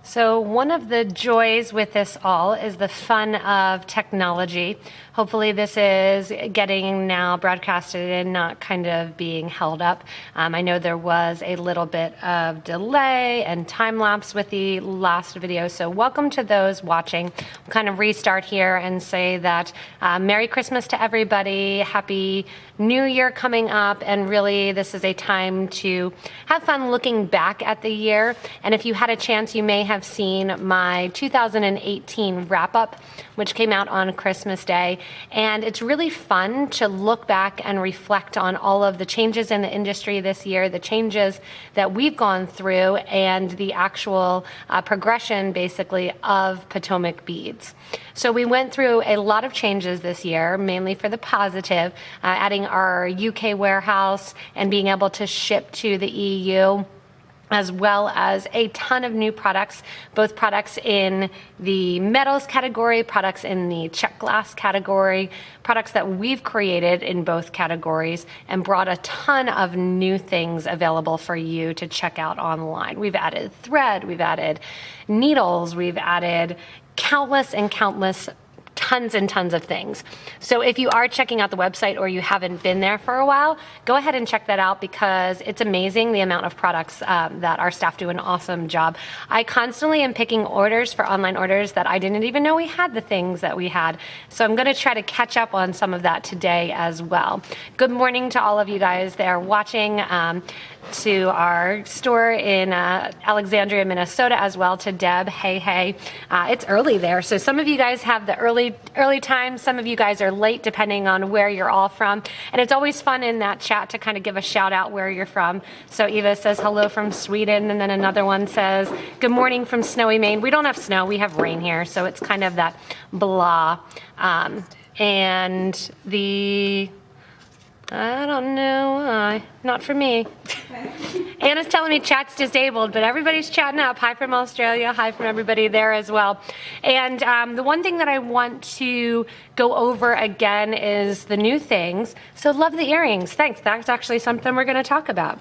So one of the joys with this all is the fun of technology. Hopefully this is getting now broadcasted and not kind of being held up. I know there was a little bit of delay and time lapse with the last video, so welcome to those watching. We'll kind of restart here and say that Merry Christmas to everybody, Happy New Year coming up, and really this is a time to have fun looking back at the year. And if you had a chance, you may have seen my 2018 wrap-up, which came out on Christmas Day. And it's really fun to look back and reflect on all of the changes in the industry this year, the changes that we've gone through, and the actual progression, basically, of Potomac beads. So we went through a lot of changes this year, mainly for the positive, adding our UK warehouse and being able to ship to the EU, as well as a ton of new products, both products in the metals category, products in the check glass category, products that we've created in both categories, and brought a ton of new things available for you to check out online. We've added thread, we've added needles, we've added countless tons and tons of things. So if you are checking out the website or you haven't been there for a while, go ahead and check that out because it's amazing the amount of products that our staff do an awesome job. I constantly am picking orders for online orders that I didn't even know we had the things that we had. So I'm going to try to catch up on some of that today as well. Good morning to all of you guys that are watching. To our store in Alexandria, Minnesota, as well to Deb. Hey. It's early there, so some of you guys have the early time. Some of you guys are late, depending on where you're all from. And it's always fun in that chat to kind of give a shout out where you're from. So Eva says hello from Sweden, and then another one says good morning from snowy Maine. We don't have snow, we have rain here, so it's kind of that blah. And the I don't know why. Not for me. Anna's telling me chat's disabled, but everybody's chatting up. Hi from Australia. Hi from everybody there as well. And the one thing that I want to go over again is the new things. So love the earrings. Thanks. That's actually something we're going to talk about.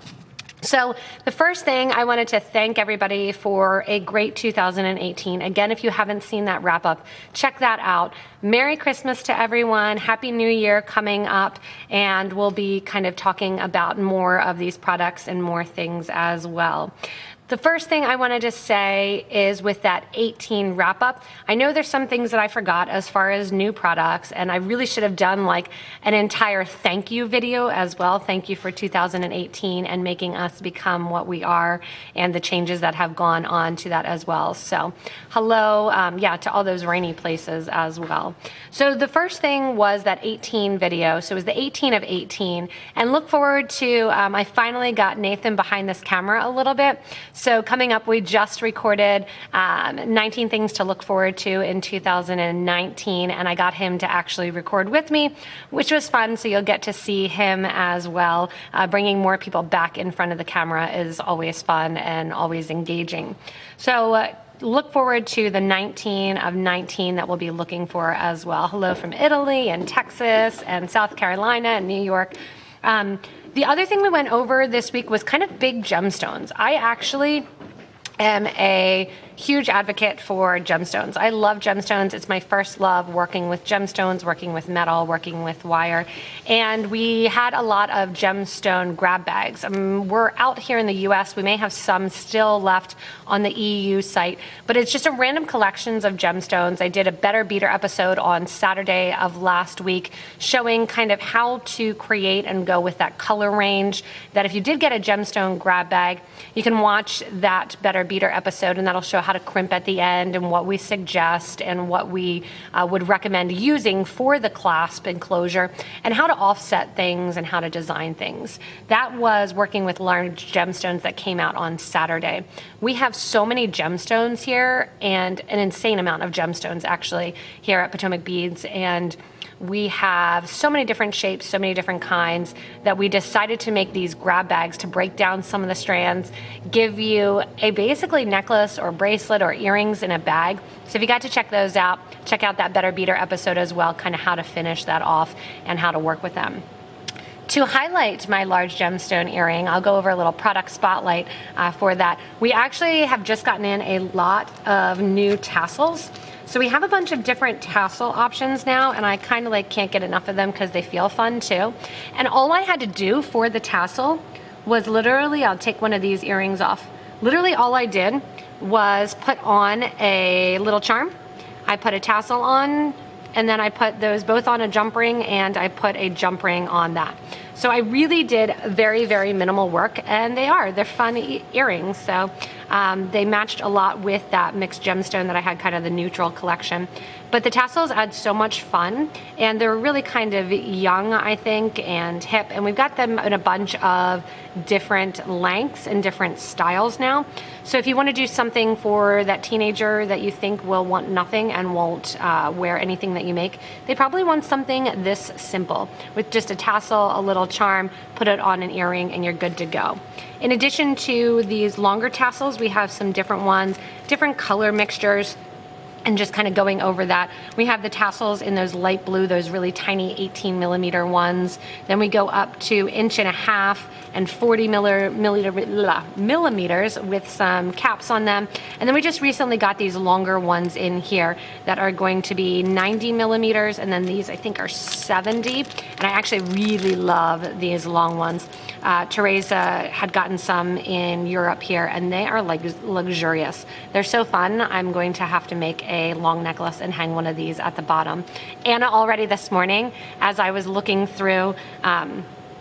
So the first thing, I wanted to thank everybody for a great 2018. Again, if you haven't seen that wrap up, check that out. Merry Christmas to everyone. Happy New Year coming up. And we'll be kind of talking about more of these products and more things as well. The first thing I wanted to say is with that 18 wrap up, I know there's some things that I forgot as far as new products, and I really should have done like an entire thank you video as well. Thank you for 2018 and making us become what we are and the changes that have gone on to that as well. So hello, to all those rainy places as well. So the first thing was that 18 video. So it was the 18 of 18, and look forward to, I finally got Nathan behind this camera a little bit. So coming up, we just recorded 19 things to look forward to in 2019, and I got him to actually record with me, which was fun, so you'll get to see him as well. Bringing more people back in front of the camera is always fun and always engaging. So look forward to the 19 of 19 that we'll be looking for as well. Hello from Italy and Texas and South Carolina and New York. The other thing we went over this week was kind of big gemstones. I actually am a huge advocate for gemstones. I love gemstones. It's my first love, working with gemstones, working with metal, working with wire. And we had a lot of gemstone grab bags. We're out here in the US. We may have some still left on the EU site, but it's just a random collections of gemstones. I did a Better Beater episode on Saturday of last week showing kind of how to create and go with that color range, that if you did get a gemstone grab bag, you can watch that Better Beater episode, and that'll show how to crimp at the end and what we suggest and what we would recommend using for the clasp enclosure, and how to offset things and how to design things. That was working with large gemstones that came out on Saturday. We have so many gemstones here, and an insane amount of gemstones actually here at Potomac Beads, and we have so many different shapes, so many different kinds, that we decided to make these grab bags to break down some of the strands, give you a basically necklace or bracelet or earrings in a bag. So if you got to check those out, check out that Better Beater episode as well, kind of how to finish that off and how to work with them. To highlight my large gemstone earring, I'll go over a little product spotlight for that. We actually have just gotten in a lot of new tassels. So we have a bunch of different tassel options now, and I kind of like can't get enough of them because they feel fun too. And all I had to do for the tassel was literally, I'll take one of these earrings off. Literally all I did was put on a little charm. I put a tassel on, and then I put those both on a jump ring, and I put a jump ring on that. So I really did very, very minimal work, and they're fun earrings. So they matched a lot with that mixed gemstone that I had, kind of the neutral collection. But the tassels add so much fun, and they're really kind of young, I think, and hip. And we've got them in a bunch of different lengths and different styles now. So if you want to do something for that teenager that you think will want nothing and won't wear anything that you make, they probably want something this simple with just a tassel, a little charm, put it on an earring, and you're good to go. In addition to these longer tassels, we have some different ones, different color mixtures. And just kind of going over that, we have the tassels in those light blue, those really tiny 18 millimeter ones. Then we go up to 1.5 inch and 40 millimeters with some caps on them. And then we just recently got these longer ones in here that are going to be 90 millimeters. And then these I think are 70. And I actually really love these long ones. Teresa had gotten some in Europe here, and they are like luxurious. They're so fun. I'm going to have to make a long necklace and hang one of these at the bottom. Anna already this morning, as I was looking through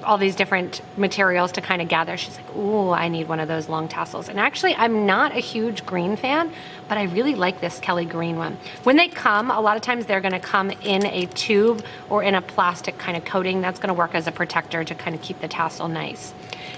all these different materials to kind of gather, she's like, ooh, I need one of those long tassels. And actually, I'm not a huge green fan, but I really like this Kelly green one. When they come, a lot of times they're gonna come in a tube or in a plastic kind of coating. That's gonna work as a protector to kind of keep the tassel nice.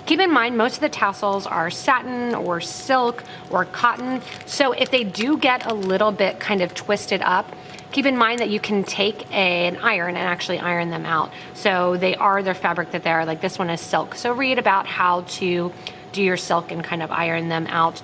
Keep in mind, most of the tassels are satin or silk or cotton. So if they do get a little bit kind of twisted up, keep in mind that you can take an iron and actually iron them out. So they are their fabric that they are, like this one is silk. So read about how to do your silk and kind of iron them out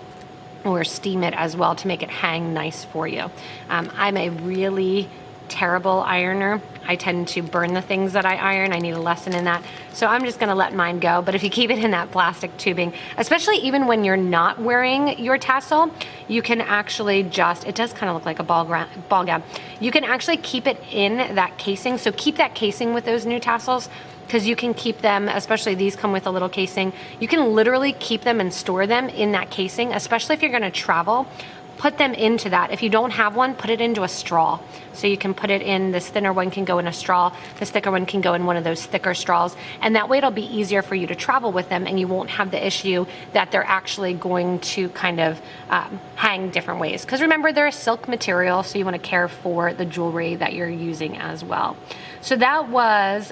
or steam it as well to make it hang nice for you. I'm a really terrible ironer. I tend to burn the things that I iron. I need a lesson in that. So I'm just gonna let mine go. But if you keep it in that plastic tubing, especially even when you're not wearing your tassel, you can actually just, it does kind of look like a ball gown. You can actually keep it in that casing. So keep that casing with those new tassels, because you can keep them, especially these come with a little casing. You can literally keep them and store them in that casing, especially if you're gonna travel. Put them into that. If you don't have one, put it into a straw. So you can put it in, this thinner one can go in a straw, this thicker one can go in one of those thicker straws, and that way it'll be easier for you to travel with them, and you won't have the issue that they're actually going to kind of hang different ways. Because remember, they're a silk material, so you want to care for the jewelry that you're using as well. So that was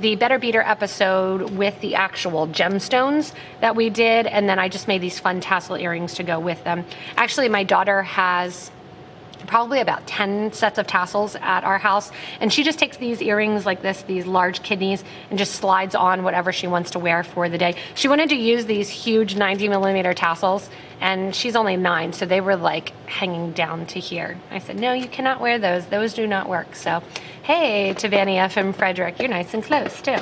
the Better Beater episode with the actual gemstones that we did, and then I just made these fun tassel earrings to go with them. Actually, my daughter has probably about 10 sets of tassels at our house, and she just takes these earrings like this, these large kidneys, and just slides on whatever she wants to wear for the day. She wanted to use these huge 90 millimeter tassels, and she's only 9, so they were like hanging down to here. I said, no, you cannot wear those do not work. So hey, to Vania from Frederick, you're nice and close too.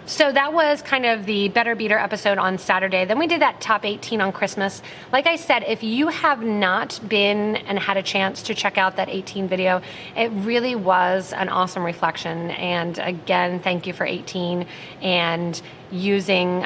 So that was kind of the Better Beater episode on Saturday. Then we did that top 18 on Christmas. Like I said, if you have not been and had a chance to check out that 18 video, it really was an awesome reflection. And again, thank you for 18 and using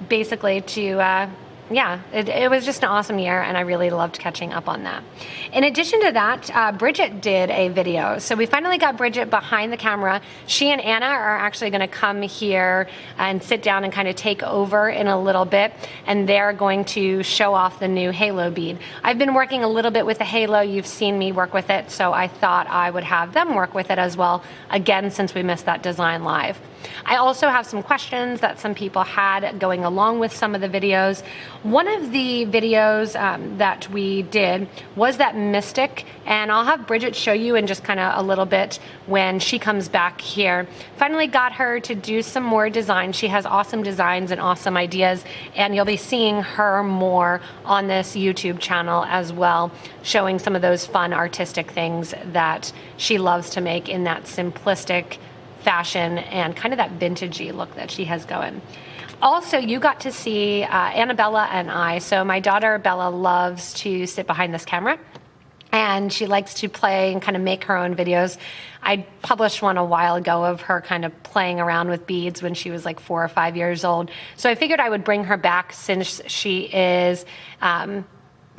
basically to yeah, it was just an awesome year, and I really loved catching up on that. In addition to that, Bridget did a video. So we finally got Bridget behind the camera. She and Anna are actually going to come here and sit down and kind of take over in a little bit, and they're going to show off the new halo bead. I've been working a little bit with the halo. You've seen me work with it, so I thought I would have them work with it as well, again, since we missed that design live. I also have some questions that some people had going along with some of the videos. One of the videos that we did was that Mystic, and I'll have Bridget show you in just kind of a little bit when she comes back here. Finally got her to do some more designs. She has awesome designs and awesome ideas, and you'll be seeing her more on this YouTube channel as well, showing some of those fun artistic things that she loves to make in that simplistic, fashion and kind of that vintagey look that she has going. Also, you got to see Annabella and I. So my daughter Bella loves to sit behind this camera, and she likes to play and kind of make her own videos. I published one a while ago of her kind of playing around with beads when she was like 4 or 5 years old. So I figured I would bring her back since she is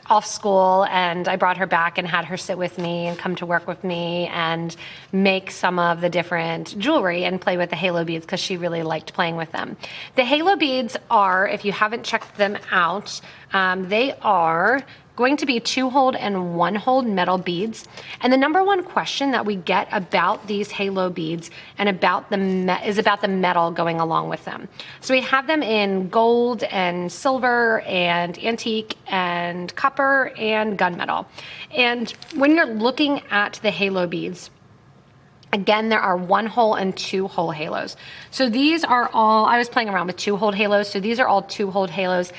off school, and I brought her back and had her sit with me and come to work with me and make some of the different jewelry and play with the halo beads because she really liked playing with them. The halo beads are, if you haven't checked them out, they are going to be 2-hole and 1-hole metal beads. And the number one question that we get about these halo beads and about is about the metal going along with them. So we have them in gold and silver and antique and copper and gunmetal. And when you're looking at the halo beads, again, there are 1-hole and 2-hole halos. So these are all, I was playing around with 2-hole halos, so these are all 2-hole halos.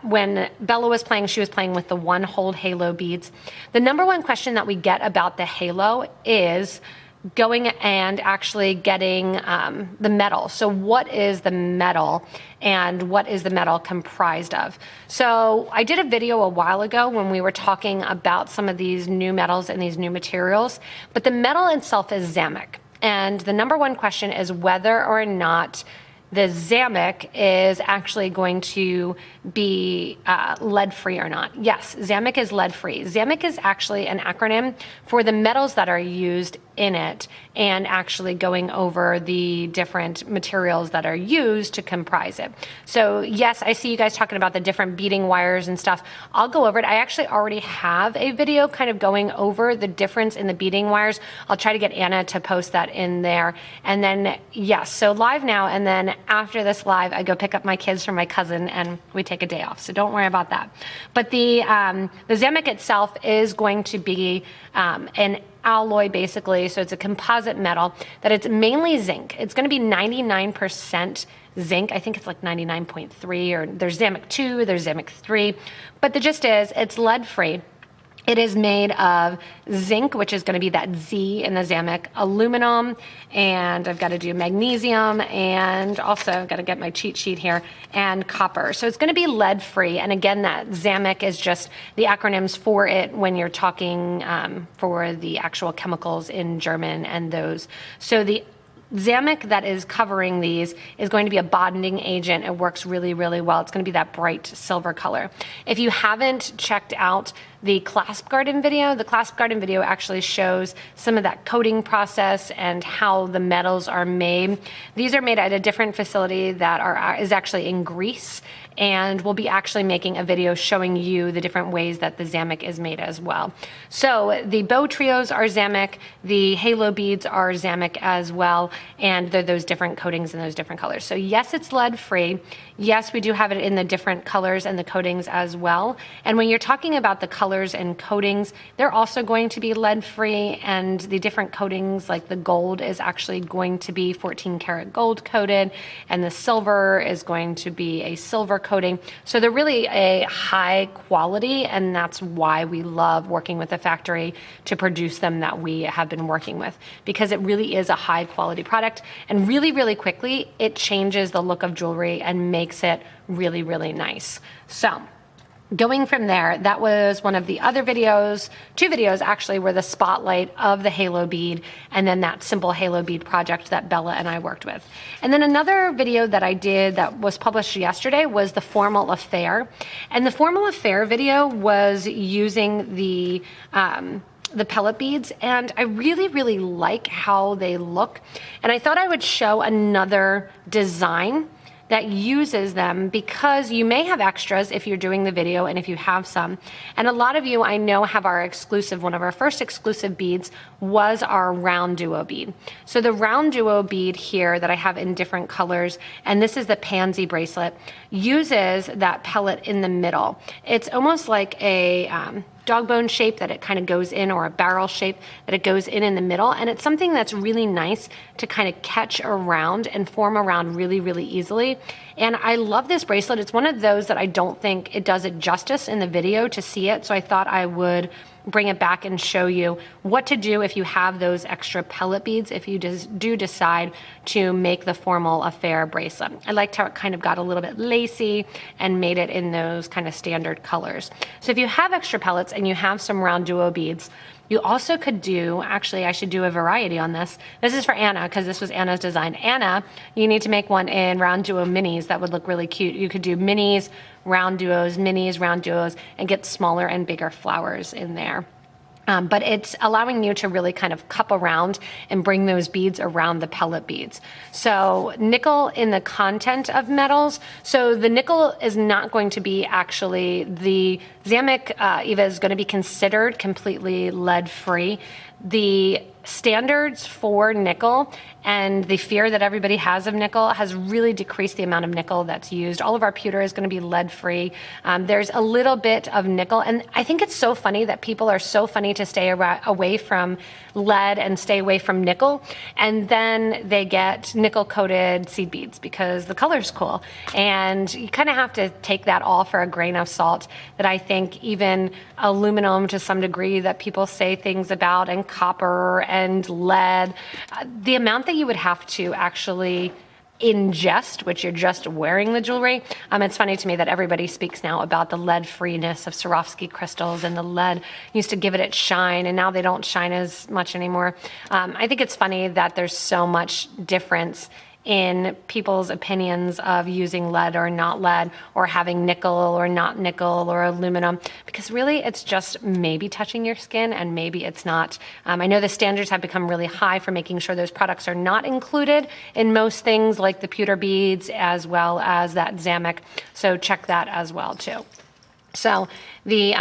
When Bella was playing, she was playing with the 1-hole halo beads. The number one question that we get about the halo is going and actually getting the metal. So what is the metal and what is the metal comprised of? So I did a video a while ago when we were talking about some of these new metals and these new materials, but the metal itself is Zamic. And the number one question is whether or not the Zamic is actually going to be lead-free or not. Yes, Zamic is lead-free. Zamic is actually an acronym for the metals that are used in it and actually going over the different materials that are used to comprise it. So yes, I see you guys talking about the different beading wires and stuff. I'll go over it. I actually already have a video kind of going over the difference in the beading wires. I'll try to get Anna to post that in there. And then, yes, so live now, and then after this live, I go pick up my kids from my cousin and we take a day off. So don't worry about that. But the Zamic itself is going to be an alloy basically, so it's a composite metal that it's mainly zinc. It's going to be 99% zinc. I think it's like 99.3, or there's Zamic 2, there's Zamic 3, but the gist is it's lead free. It is made of zinc, which is going to be that Z in the Zamic, aluminum, and I've got to do magnesium, and also I've got to get my cheat sheet here, and copper. So it's going to be lead free. And again, that Zamic is just the acronyms for it when you're talking for the actual chemicals in German and those. So the Zamic that is covering these is going to be a bonding agent. It works really, really well. It's going to be that bright silver color. If you haven't checked out the Clasp Garden video, the Clasp Garden video actually shows some of that coating process and how the metals are made. These are made at a different facility that is actually in Greece, and we'll be actually making a video showing you the different ways that the Zamic is made as well. So the bow trios are Zamic, the halo beads are Zamic as well, and they're those different coatings and those different colors. So yes, it's lead free. Yes, we do have it in the different colors and the coatings as well. And when you're talking about the colors and coatings, they're also going to be lead free, and the different coatings, like the gold is actually going to be 14 karat gold coated, and the silver is going to be a silver coating. So they're really a high quality, and that's why we love working with a factory to produce them that we have been working with, because it really is a high quality product, and really, really quickly, it changes the look of jewelry and makes it really, really nice. So going from there, that was one of the other videos. 2 videos actually were the spotlight of the halo bead, and then that simple halo bead project that Bella and I worked with. And then another video that I did that was published yesterday was the formal affair. And the formal affair video was using the pellet beads, and I really, really like how they look. And I thought I would show another design that uses them, because you may have extras if you're doing the video and if you have some. And a lot of you I know have our exclusive, one of our first exclusive beads was our round duo bead. So the round duo bead here that I have in different colors, and this is the Pansy Bracelet, uses that pellet in the middle. It's almost like a dog bone shape that it kind of goes in, or a barrel shape that it goes in the middle. And it's something that's really nice to kind of catch around and form around really, really easily. And I love this bracelet. It's one of those that I don't think it does it justice in the video to see it. So I thought I would bring it back and show you what to do if you have those extra pellet beads, if you do decide to make the formal affair bracelet. I liked how it kind of got a little bit lacy and made it in those kind of standard colors. So if you have extra pellets and you have some round duo beads, you also could do, actually I should do a variety on this. This is for Anna because this was Anna's design. Anna, you need to make one in round duo minis that would look really cute. You could do minis, round duos, and get smaller and bigger flowers in there. But it's allowing you to really kind of cup around and bring those beads around the pellet beads. So nickel in the content of metals. So the nickel is not going to be actually, the Xamic Eva is going to be considered completely lead free. The standards for nickel and the fear that everybody has of nickel has really decreased the amount of nickel that's used. All of our pewter is going to be lead free. There's a little bit of nickel, and I think it's so funny that people are so funny to stay away from lead and stay away from nickel, and then they get nickel coated seed beads because the color's cool. And you kind of have to take that all for a grain of salt, that I think even aluminum to some degree that people say things about, and copper and lead, the amount that you would have to actually ingest, which you're just wearing the jewelry. It's funny to me that everybody speaks now about the lead freeness of Swarovski crystals, and the lead used to give it its shine, and now they don't shine as much anymore. I think it's funny that there's so much difference in people's opinions of using lead or not lead, or having nickel or not nickel or aluminum, because really it's just maybe touching your skin and maybe it's not. I know the standards have become really high for making sure those products are not included in most things like the pewter beads as well as that Xamic. So check that as well too. So the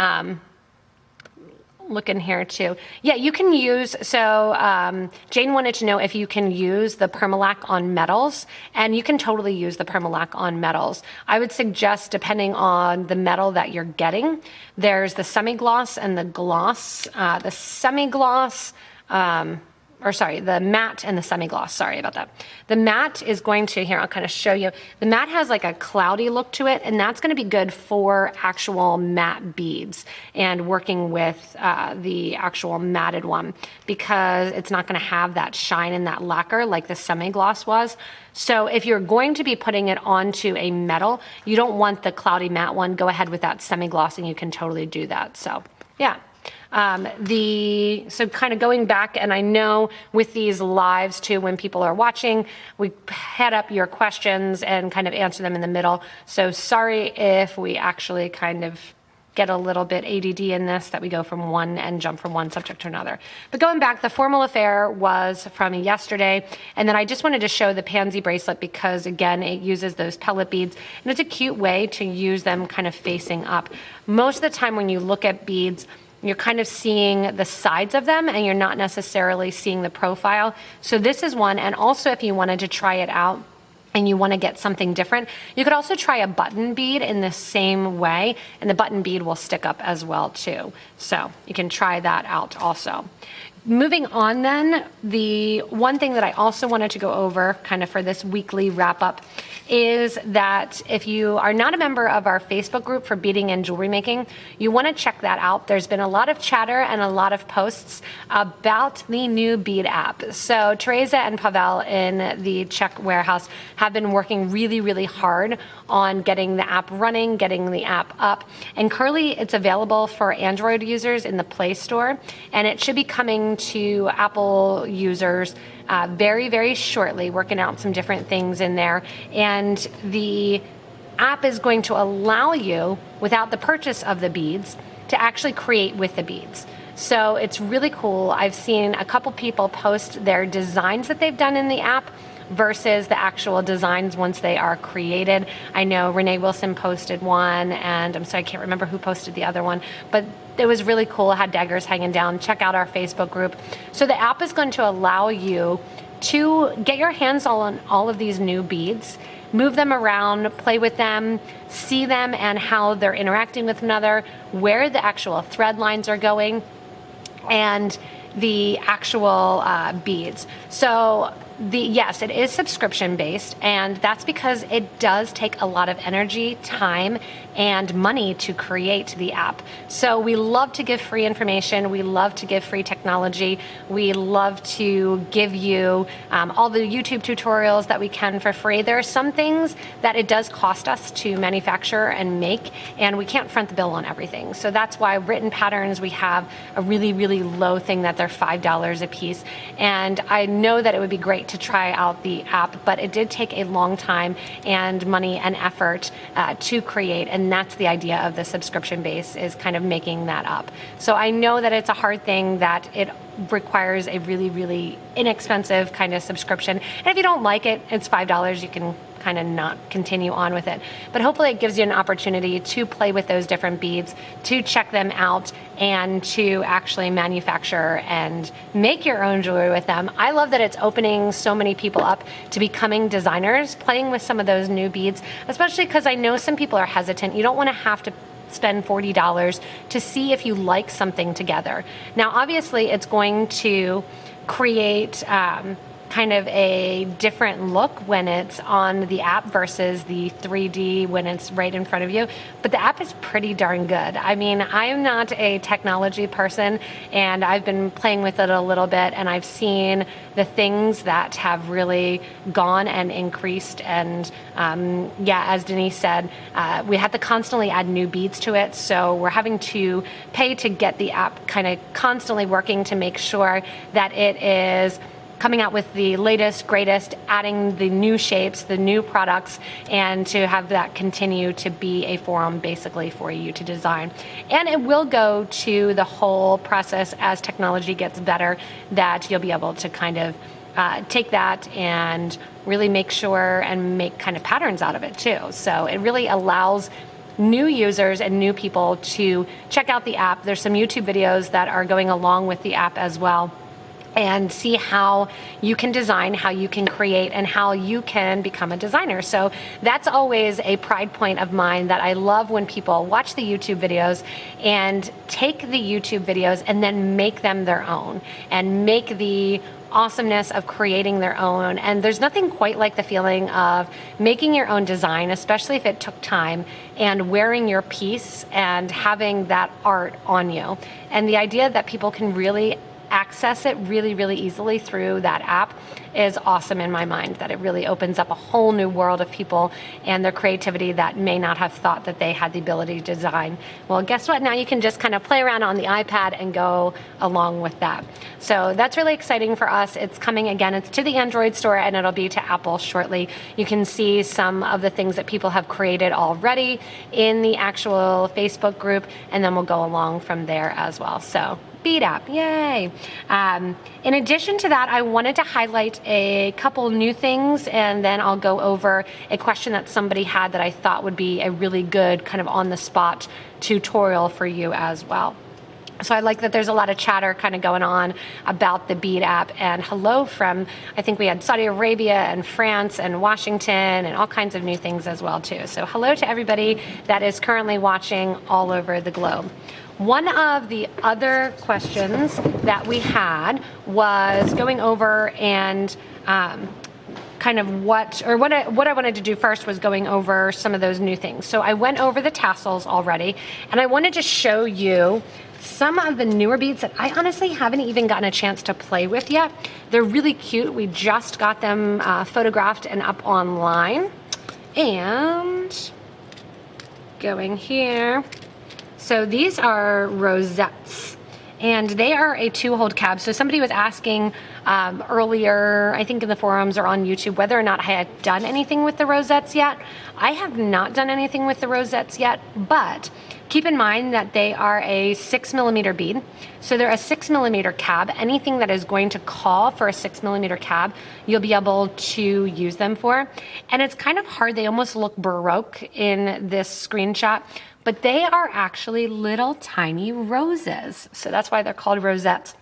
look in here too. Yeah, you can use, so Jane wanted to know if you can use the permalac on metals, and you can totally use the permalac on metals. I would suggest, depending on the metal that you're getting, there's the semi-gloss and the gloss. The semi-gloss, the matte and the semi-gloss, sorry about that. The matte is going to, here, I'll kind of show you. The matte has like a cloudy look to it, and that's going to be good for actual matte beads and working with the actual matted one, because it's not going to have that shine and that lacquer like the semi-gloss was. So if you're going to be putting it onto a metal, you don't want the cloudy matte one, go ahead with that semi-gloss and you can totally do that. So yeah. So kind of going back, and I know with these lives too, when people are watching, we head up your questions and kind of answer them in the middle. So sorry if we actually kind of get a little bit ADD in this, that we go from one and jump from one subject to another. But going back, the formal affair was from yesterday, and then I just wanted to show the Pansy bracelet because, again, it uses those pellet beads, and it's a cute way to use them kind of facing up. Most of the time when you look at beads, you're kind of seeing the sides of them and you're not necessarily seeing the profile. So this is one, and also if you wanted to try it out and you want to get something different, you could also try a button bead in the same way, and the button bead will stick up as well too. So you can try that out also. Moving on then, the one thing that I also wanted to go over kind of for this weekly wrap up is that if you are not a member of our Facebook group for beading and jewelry making, you want to check that out. There's been a lot of chatter and a lot of posts about the new Bead App. So Teresa and Pavel in the Czech warehouse have been working really, really hard on getting the app running, getting the app up. And currently it's available for Android users in the Play Store, and it should be coming to Apple users very, very shortly, working out some different things in there. And the app is going to allow you, without the purchase of the beads, to actually create with the beads. So it's really cool. I've seen a couple people post their designs that they've done in the app versus the actual designs once they are created. I know Renee Wilson posted one, and I'm sorry, I can't remember who posted the other one, but it was really cool. It had daggers hanging down. Check out our Facebook group. So the app is going to allow you to get your hands on all of these new beads, move them around, play with them, see them and how they're interacting with one another, where the actual thread lines are going, and the actual beads. So Yes, it is subscription based, and that's because it does take a lot of energy, time, and money to create the app. So we love to give free information. We love to give free technology. We love to give you all the YouTube tutorials that we can for free. There are some things that it does cost us to manufacture and make, and we can't front the bill on everything. So that's why written patterns, we have a really, really low thing that they're $5 a piece. And I know that it would be great to try out the app, but it did take a long time and money and effort to create, and that's the idea of the subscription base, is kind of making that up. So I know that it's a hard thing, that it requires a really, really inexpensive kind of subscription. And if you don't like it, it's $5. You can kind of not continue on with it. But hopefully it gives you an opportunity to play with those different beads, to check them out, and to actually manufacture and make your own jewelry with them. I love that it's opening so many people up to becoming designers, playing with some of those new beads, especially because I know some people are hesitant. You don't want to have to spend $40 to see if you like something together. Now, obviously, it's going to create kind of a different look when it's on the app versus the 3D when it's right in front of you. But the app is pretty darn good. I mean, I'm not a technology person, and I've been playing with it a little bit, and I've seen the things that have really gone and increased. And yeah, as Denise said, we have to constantly add new beads to it. So we're having to pay to get the app kind of constantly working to make sure that it is coming out with the latest, greatest, adding the new shapes, the new products, and to have that continue to be a forum basically for you to design. And it will go to the whole process as technology gets better, that you'll be able to kind of take that and really make sure and make kind of patterns out of it too. So it really allows new users and new people to check out the app. There's some YouTube videos that are going along with the app as well, and see how you can design, how you can create, and how you can become a designer. So that's always a pride point of mine, that I love when people watch the YouTube videos and take the YouTube videos and then make them their own, and make the awesomeness of creating their own. And there's nothing quite like the feeling of making your own design, especially if it took time, and wearing your piece and having that art on you. And the idea that people can really access it really, really easily through that app is awesome in my mind, that it really opens up a whole new world of people and their creativity that may not have thought that they had the ability to design. Well, guess what? Now you can just kind of play around on the iPad and go along with that. So that's really exciting for us. It's coming again. It's to the Android store, and it'll be to Apple shortly. You can see some of the things that people have created already in the actual Facebook group, and then we'll go along from there as well. So Bead App, yay! In addition to that, I wanted to highlight a couple new things, and then I'll go over a question that somebody had that I thought would be a really good kind of on-the-spot tutorial for you as well. So I like that there's a lot of chatter kind of going on about the Bead App, and hello from, I think we had Saudi Arabia and France and Washington and all kinds of new things as well too. So hello to everybody that is currently watching all over the globe. One of the other questions that we had was going over and kind of what I wanted to do first was going over some of those new things. So I went over the tassels already, and I wanted to show you some of the newer beads that I honestly haven't even gotten a chance to play with yet. They're really cute. We just got them photographed and up online. And going here. So these are rosettes, and they are a 2-hold cab. So somebody was asking earlier, I think in the forums or on YouTube, whether or not I had done anything with the rosettes yet. I have not done anything with the rosettes yet, but keep in mind that they are a 6mm bead. So they're a 6mm cab. Anything that is going to call for a 6mm cab, you'll be able to use them for. And it's kind of hard. They almost look Baroque in this screenshot, but they are actually little tiny roses. So that's why they're called rosettes.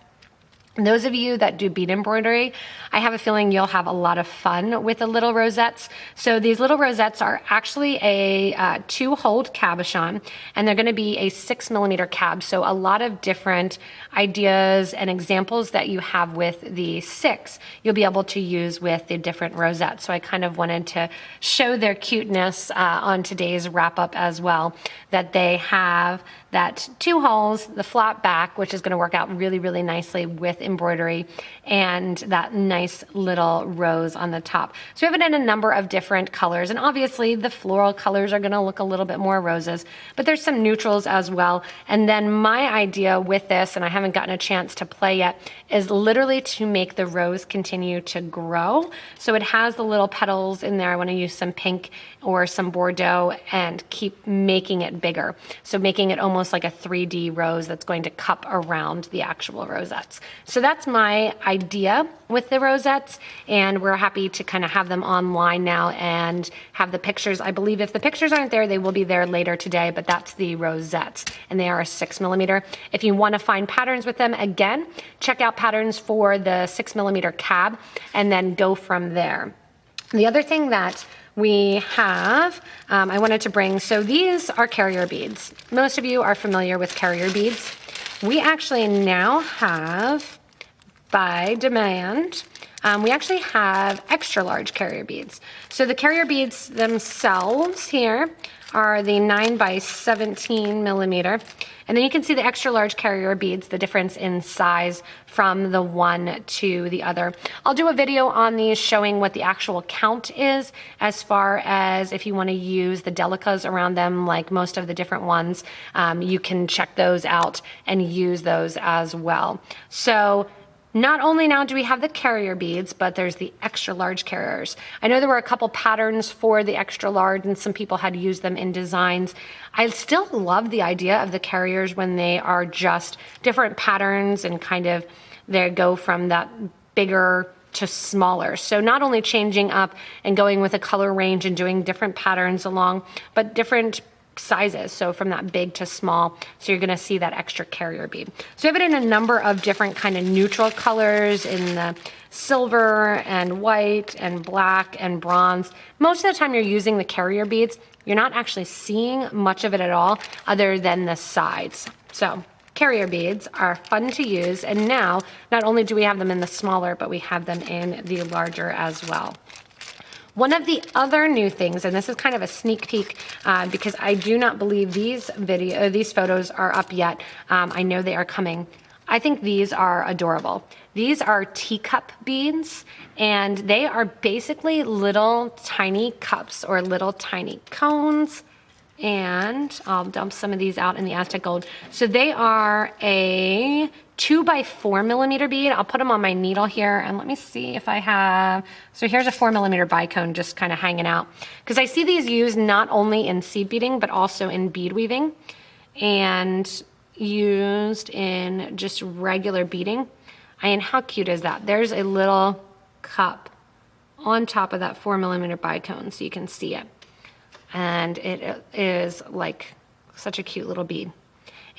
Those of you that do bead embroidery, I have a feeling you'll have a lot of fun with the little rosettes. So these little rosettes are actually a 2-hold cabochon, and they're going to be a 6mm cab. So a lot of different ideas and examples that you have with the 6, you'll be able to use with the different rosettes. So I kind of wanted to show their cuteness on today's wrap up as well, that they have that 2 holes, the flat back, which is going to work out really, really nicely with embroidery, and that nice little rose on the top. So we have it in a number of different colors, and obviously the floral colors are going to look a little bit more roses, but there's some neutrals as well. And then my idea with this, and I haven't gotten a chance to play yet, is literally to make the rose continue to grow. So it has the little petals in there. I want to use some pink or some Bordeaux and keep making it bigger. So making it almost like a 3D rose that's going to cup around the actual rosettes. So that's my idea with the rosettes, and we're happy to kind of have them online now and have the pictures. I believe if the pictures aren't there, they will be there later today, but that's the rosettes, and they are a 6mm. If you want to find patterns with them, again, check out patterns for the 6mm cab and then go from there. The other thing that we have, I wanted to bring, so these are carrier beads. Most of you are familiar with carrier beads. We actually now have, by demand, we actually have extra large carrier beads. So the carrier beads themselves here are the 9x17mm. And then you can see the extra large carrier beads, the difference in size from the one to the other. I'll do a video on these showing what the actual count is, as far as if you want to use the delicas around them, like most of the different ones, you can check those out and use those as well. So not only now do we have the carrier beads, but there's the extra large carriers. I know there were a couple patterns for the extra large and some people had used them in designs. I still love the idea of the carriers when they are just different patterns and kind of they go from that bigger to smaller. So not only changing up and going with a color range and doing different patterns along, but different sizes, so from that big to small, so you're going to see that extra carrier bead. So we have it in a number of different kind of neutral colors, in the silver and white and black and bronze. Most of the time you're using the carrier beads, you're not actually seeing much of it at all other than the sides. So carrier beads are fun to use, and now not only do we have them in the smaller, but we have them in the larger as well. One of the other new things, and this is kind of a sneak peek because I do not believe these photos are up yet. I know they are coming. I think these are adorable. These are teacup beads, and they are basically little tiny cups or little tiny cones. And I'll dump some of these out in the Aztec Gold. So they are a 2x4mm bead. I'll put them on my needle here, and let me see if I have, so here's a 4mm bicone just kind of hanging out. Because I see these used not only in seed beading, but also in bead weaving, and used in just regular beading. And how cute is that? There's a little cup on top of that 4mm bicone, so you can see it. And it is like such a cute little bead.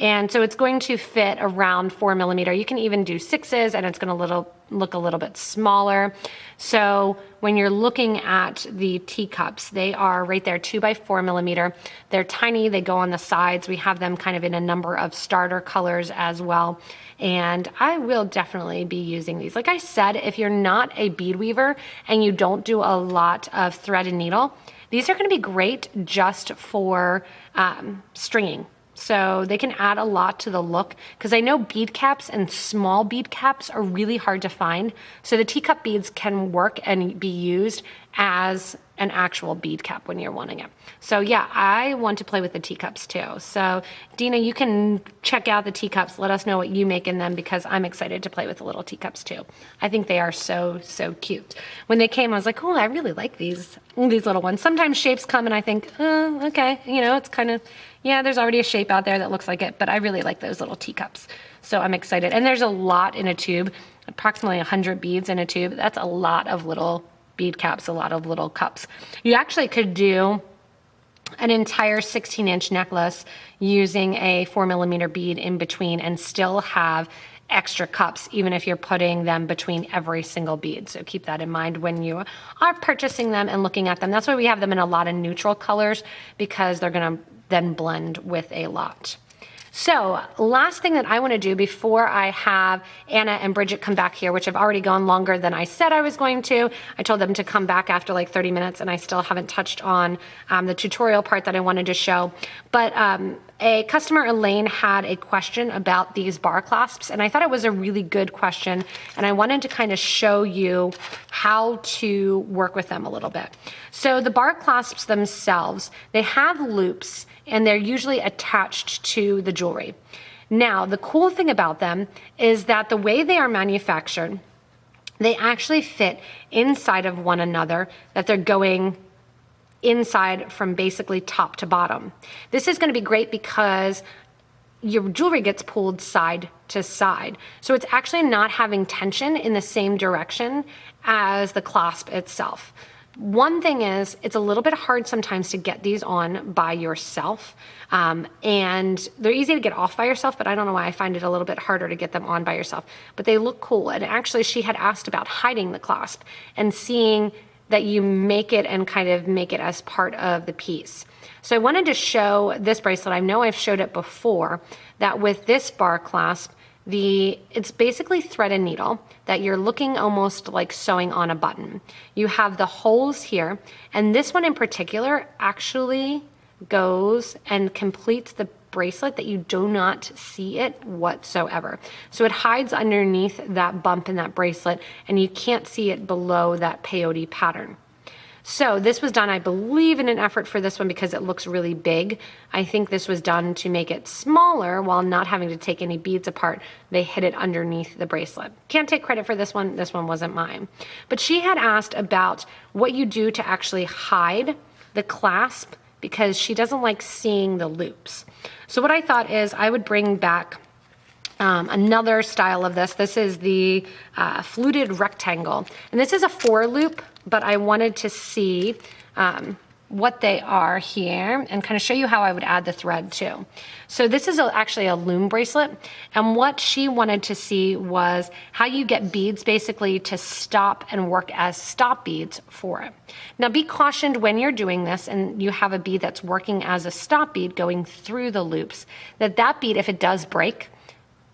And so it's going to fit around 4mm. You can even do 6s, and it's going to look a little bit smaller. So when you're looking at the teacups, they are right there, 2x4mm. They're tiny, they go on the sides. We have them kind of in a number of starter colors as well. And I will definitely be using these. Like I said, if you're not a bead weaver and you don't do a lot of thread and needle, these are going to be great just for stringing. So they can add a lot to the look, because I know bead caps and small bead caps are really hard to find. So the teacup beads can work and be used as an actual bead cap when you're wanting it. So yeah, I want to play with the teacups too. So Dina, you can check out the teacups. Let us know what you make in them, because I'm excited to play with the little teacups too. I think they are so, so cute. When they came, I was like, oh, I really like these little ones. Sometimes shapes come and I think, oh, okay, you know, it's kind of, yeah, there's already a shape out there that looks like it, but I really like those little teacups. So I'm excited. And there's a lot in a tube, approximately 100 beads in a tube. That's a lot of little bead caps, a lot of little cups. You actually could do an entire 16-inch necklace using a 4mm bead in between and still have extra cups, even if you're putting them between every single bead. So keep that in mind when you are purchasing them and looking at them. That's why we have them in a lot of neutral colors, because they're gonna then blend with a lot. So last thing that I want to do before I have Anna and Bridget come back here, which I've already gone longer than I said I was going to. I told them to come back after like 30 minutes, and I still haven't touched on the tutorial part that I wanted to show. But a customer, Elaine, had a question about these bar clasps, and I thought it was a really good question, and I wanted to kind of show you how to work with them a little bit. So the bar clasps themselves, they have loops, and they're usually attached to the jewelry. Now, the cool thing about them is that the way they are manufactured, they actually fit inside of one another, that they're going inside from basically top to bottom. This is going to be great because your jewelry gets pulled side to side. So it's actually not having tension in the same direction as the clasp itself. One thing is, it's a little bit hard sometimes to get these on by yourself, and they're easy to get off by yourself, but I don't know why I find it a little bit harder to get them on by yourself. But they look cool, and actually she had asked about hiding the clasp and seeing that you make it and kind of make it as part of the piece. So I wanted to show this bracelet. I know I've showed it before, that with this bar clasp, it's basically thread and needle that you're looking almost like sewing on a button. You have the holes here, and this one in particular actually goes and completes the bracelet that you do not see it whatsoever. So it hides underneath that bump in that bracelet, and you can't see it below that peyote pattern. So this was done, I believe, in an effort for this one because it looks really big. I think this was done to make it smaller while not having to take any beads apart. They hid it underneath the bracelet. Can't take credit for this one. This one wasn't mine. But she had asked about what you do to actually hide the clasp because she doesn't like seeing the loops. So what I thought is I would bring back another style of this. This is the Fluted Rectangle. And this is a 4 loop, but I wanted to see what they are here and kind of show you how I would add the thread too. So this is actually a loom bracelet, and what she wanted to see was how you get beads basically to stop and work as stop beads for it. Now be cautioned when you're doing this and you have a bead that's working as a stop bead going through the loops, that bead, if it does break,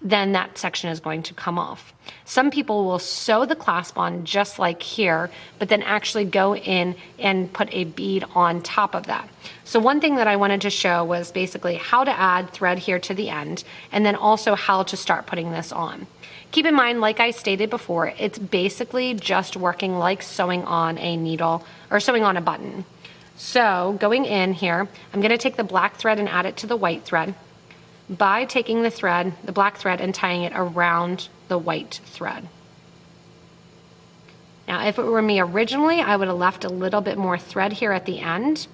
then that section is going to come off. Some people will sew the clasp on just like here, but then actually go in and put a bead on top of that. So one thing that I wanted to show was basically how to add thread here to the end, and then also how to start putting this on. Keep in mind, like I stated before, it's basically just working like sewing on a needle or sewing on a button. So going in here, I'm gonna take the black thread and add it to the white thread by taking the thread, the black thread, and tying it around the white thread. Now, if it were me originally, I would have left a little bit more thread here at the end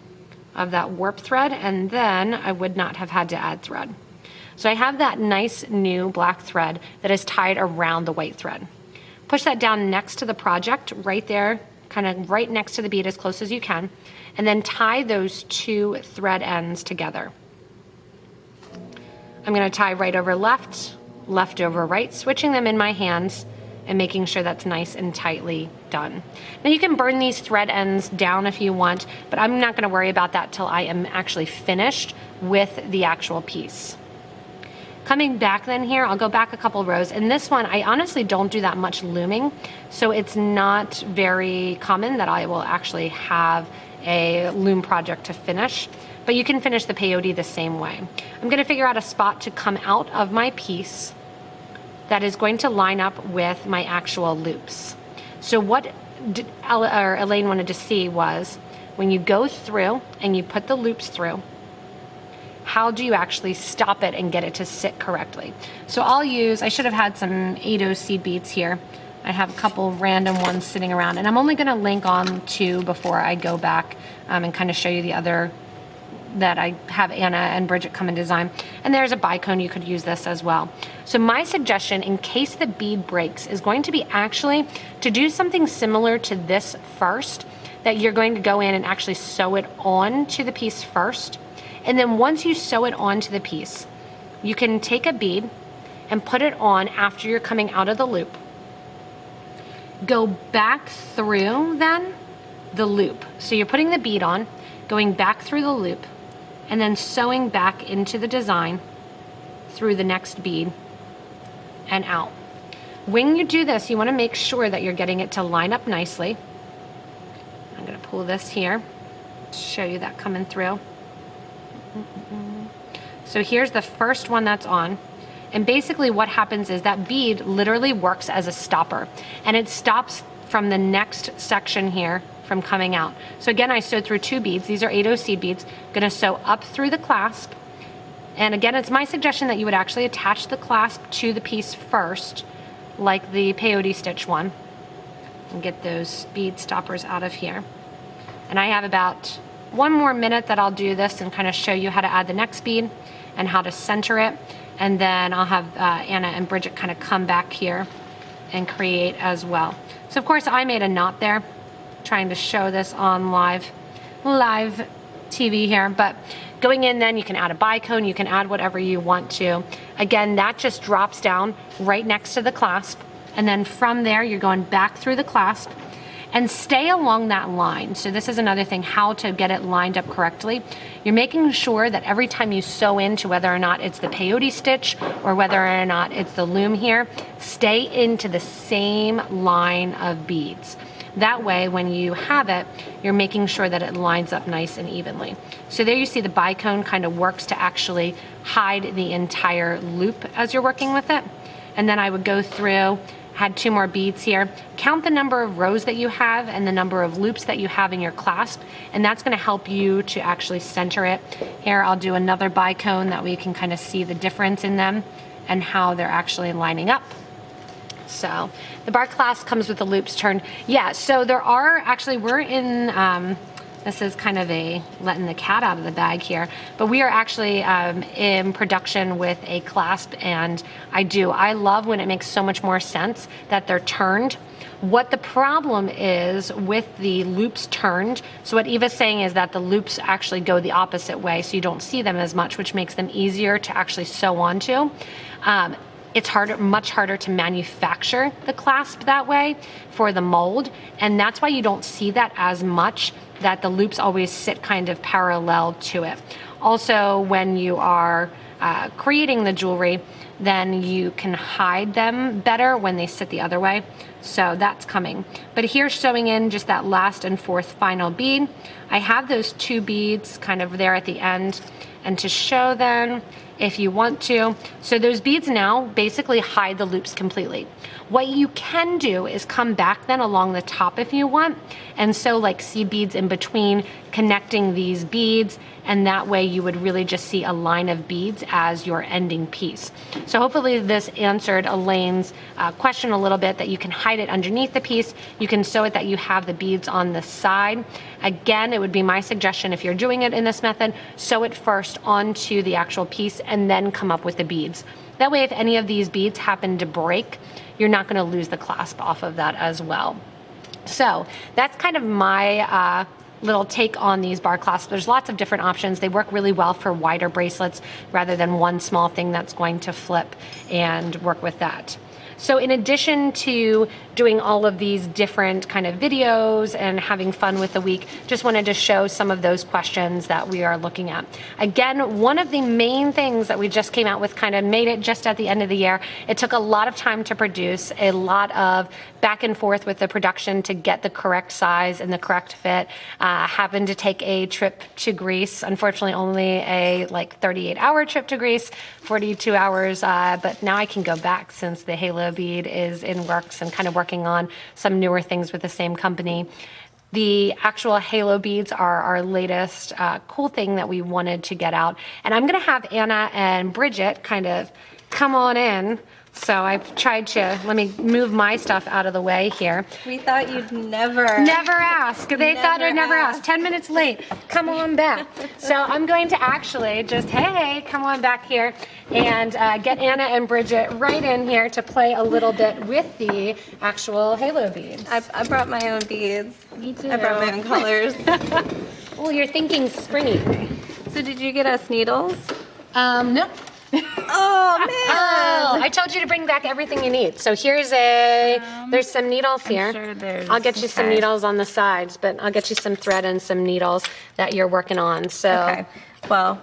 of that warp thread, and then I would not have had to add thread. So I have that nice new black thread that is tied around the white thread. Push that down next to the project, right there, kind of right next to the bead as close as you can, and then tie those 2 thread ends together. I'm going to tie right over left, left over right, switching them in my hands and making sure that's nice and tightly done. Now you can burn these thread ends down if you want, but I'm not going to worry about that till I am actually finished with the actual piece. Coming back then here, I'll go back a couple rows, and this one I honestly don't do that much looming, so it's not very common that I will actually have a loom project to finish. But you can finish the peyote the same way. I'm going to figure out a spot to come out of my piece that is going to line up with my actual loops. So what Elaine wanted to see was when you go through and you put the loops through, how do you actually stop it and get it to sit correctly? So I should have had some 80 seed beads here. I have a couple random ones sitting around, and I'm only going to link on 2 before I go back and kind of show you the other that I have Anna and Bridget come and design. And there's a bicone, you could use this as well. So my suggestion, in case the bead breaks, is going to be actually to do something similar to this first, that you're going to go in and actually sew it on to the piece first. And then once you sew it onto the piece, you can take a bead and put it on after you're coming out of the loop. Go back through then the loop. So you're putting the bead on, going back through the loop, and then sewing back into the design through the next bead and out. When you do this, you want to make sure that you're getting it to line up nicely. I'm going to pull this here to show you that coming through. So here's the first one that's on. And basically what happens is that bead literally works as a stopper, and it stops from the next section here from coming out. So again, I sewed through 2 beads. These are 8/0 seed beads. I'm going to sew up through the clasp. And again, it's my suggestion that you would actually attach the clasp to the piece first, like the peyote stitch one, and get those bead stoppers out of here. And I have about 1 more minute that I'll do this and kind of show you how to add the next bead and how to center it. And then I'll have Anna and Bridget kind of come back here and create as well. So of course I made a knot there, trying to show this on live TV here, but going in then you can add a bicone, you can add whatever you want to. Again, that just drops down right next to the clasp, and then from there you're going back through the clasp and stay along that line. So this is another thing, how to get it lined up correctly. You're making sure that every time you sew into, whether or not it's the peyote stitch or whether or not it's the loom here, stay into the same line of beads. That way, when you have it, you're making sure that it lines up nice and evenly. So there you see the bicone kind of works to actually hide the entire loop as you're working with it. And then I would go through, had 2 more beads here, count the number of rows that you have and the number of loops that you have in your clasp, and that's going to help you to actually center it. Here I'll do another bicone, that way you can kind of see the difference in them and how they're actually lining up. So the bar clasp comes with the loops turned. Yeah, so there are actually, we're in, this is kind of a letting the cat out of the bag here, but we are actually in production with a clasp, and I love when it makes so much more sense that they're turned. What the problem is with the loops turned, so what Eva's saying is that the loops actually go the opposite way, so you don't see them as much, which makes them easier to actually sew onto. It's much harder to manufacture the clasp that way for the mold, and that's why you don't see that as much, that the loops always sit kind of parallel to it. Also, when you are creating the jewelry, then you can hide them better when they sit the other way. So that's coming. But here's showing in just that last and 4th final bead. I have those 2 beads kind of there at the end, and to show them if you want to. So those beads now basically hide the loops completely. What you can do is come back then along the top if you want, and sew like seed beads in between, connecting these beads, and that way you would really just see a line of beads as your ending piece. So hopefully this answered Elaine's question a little bit, that you can hide it underneath the piece. You can sew it that you have the beads on the side. Again, it would be my suggestion, if you're doing it in this method, sew it first onto the actual piece and then come up with the beads. That way, if any of these beads happen to break, you're not going to lose the clasp off of that as well. So that's kind of my little take on these bar clasps. There's lots of different options. They work really well for wider bracelets rather than one small thing that's going to flip and work with that. So in addition to doing all of these different kind of videos and having fun with the week, just wanted to show some of those questions that we are looking at. Again, one of the main things that we just came out with, kind of made it just at the end of the year. It took a lot of time to produce, a lot of back and forth with the production to get the correct size and the correct fit. Happened to take a trip to Greece, unfortunately only a like 38-hour trip to Greece, 42 hours, but now I can go back since the Halo bead is in works and kind of working on some newer things with the same company. The actual halo beads are our latest cool thing that we wanted to get out. And I'm gonna have Anna and Bridget kind of come on in. So I've tried to, let me move my stuff out of the way here. We thought you'd never ask. They thought I'd never ask. 10 minutes late. Come on back. So I'm going to actually just, hey, come on back here and get Anna and Bridget right in here to play a little bit with the actual halo beads. I brought my own beads. Me too. I brought my own colors. Well, you're thinking springy. So did you get us needles? No. Oh man! Oh, I told you to bring back everything you need. So here's there's some needles here. Sure there's, I'll get you some needles on the sides, but I'll get you some thread and some needles that you're working on. So Okay. Well,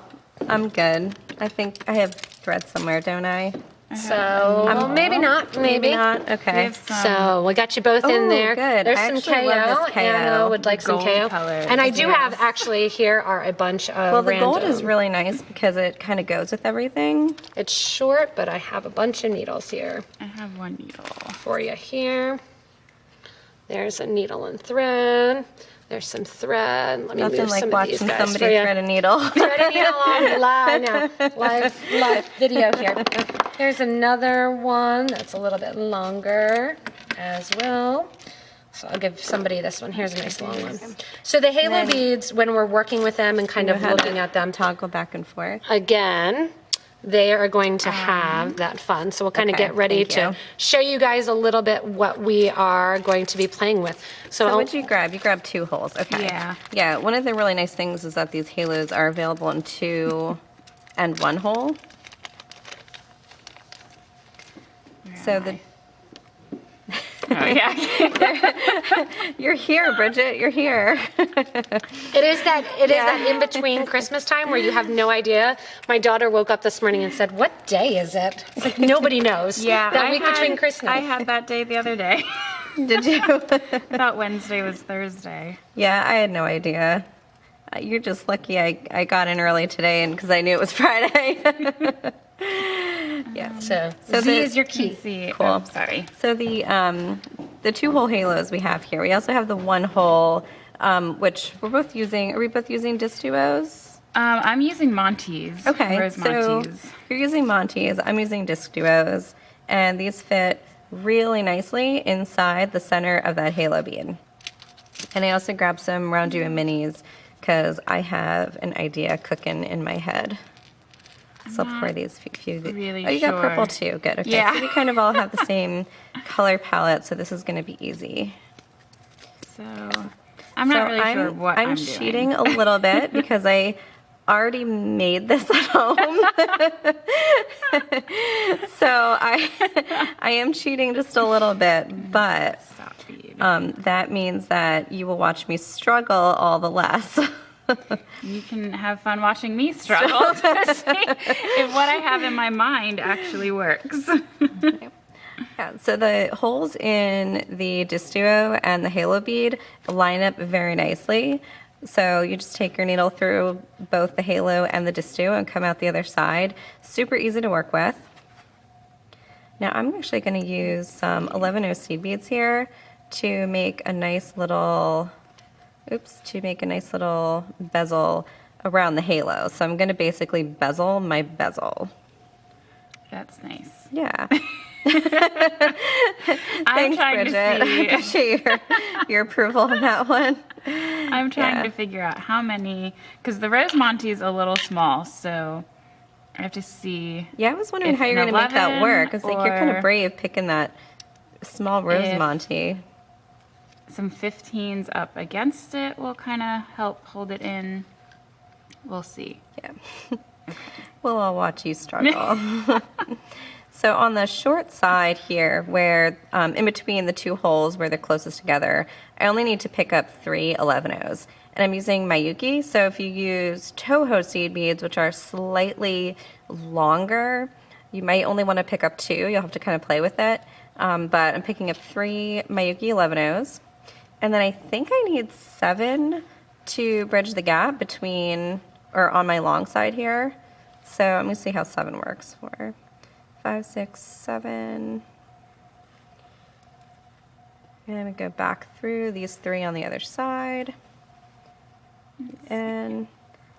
I'm good. I think I have thread somewhere, don't I? So maybe not. Maybe. Not? Okay. So we got you both in Ooh, there. good. There's I some actually KO. love this KO. Anna would like some Gold KO. color And I is do yours. have actually here are a bunch of Well, the gold random. is really nice because it kind of goes with everything. It's short, but I have a bunch of needles here I have one needle. for you here. There's a needle and thread. There's some thread. Let me Nothing move like some of watching these guys somebody for you. thread a needle. Thread a needle on live video here. There's another one that's a little bit longer as well. So I'll give somebody this one. Here's a nice long one. So the halo Then- beads, when we're working with them and kind of looking at them, Toggle back and forth. again, they are going to have that fun. So we'll kind of Okay, get ready thank to you. show you guys a little bit what we are going to be playing with. So what'd you grab? You grabbed 2 holes. Okay. Yeah. Yeah, one of the really nice things is that these halos are available in 2 and 1 hole. So the Oh, yeah. you're here, Bridget. You're here. It is that in between Christmas time where you have no idea. My daughter woke up this morning and said, "What day is it?" It's like nobody knows. Yeah. That week between Christmas. I had that day the other day. Did you? I thought Wednesday was Thursday. Yeah, I had no idea. You're just lucky I got in early today, and because I knew it was Friday. Yeah. So So Z the- is your key. Let's see. Cool. Oh, sorry. So the 2-hole halos we have here. We also have the 1-hole, which we're both using. Are we both using disc duos? I'm using Monty's. Okay. Rose So Monty's. you're using Monty's. I'm using disc duos, and these fit really nicely inside the center of that halo bead. And I also grabbed some round Duo minis because I have an idea cooking in my head. So I'll pour these few. really Oh, you got purple sure. too. Good. Okay. Yeah. So we kind of all have the same color palette, so this is going to be easy. So I'm not So really sure what I'm doing. cheating a little bit because I already made this at home. So I am cheating just a little bit, but Stop bead. that means that you will watch me struggle all the less. You can have fun watching me struggle to see if what I have in my mind actually works. Yeah, so the holes in the disc duo and the halo bead line up very nicely. So you just take your needle through both the halo and the disc duo and come out the other side. Super easy to work with. Now I'm actually going to use some 11-0 seed beads here to make a nice little bezel around the halo. So I'm going to basically bezel my bezel. That's nice. Yeah. I'm Thanks, trying Bridget. I to see. appreciate your approval on that one. I'm trying to figure out how many, because the Rose Monty is a little small, so I have to see. Yeah, I was wondering If how you're an going to make that 11 work. It's like you're kind or of brave picking that small Rose if- Monty. Some 15s up against it will kind of help hold it in. We'll see. Yeah. We'll all watch you struggle. So on the short side here, where in between the 2 holes where they're closest together, I only need to pick up 3 11-0s. And I'm using Mayuki, so if you use Toho seed beads, which are slightly longer, you might only want to pick up 2. You'll have to kind of play with it. But I'm picking up 3 Mayuki 11-0s. And then I think I need 7 to bridge the gap between, or on my long side here. So I'm going to see how 7 works. 4, 5, 6, 7. And I'm going to go back through these 3 on the other side. And,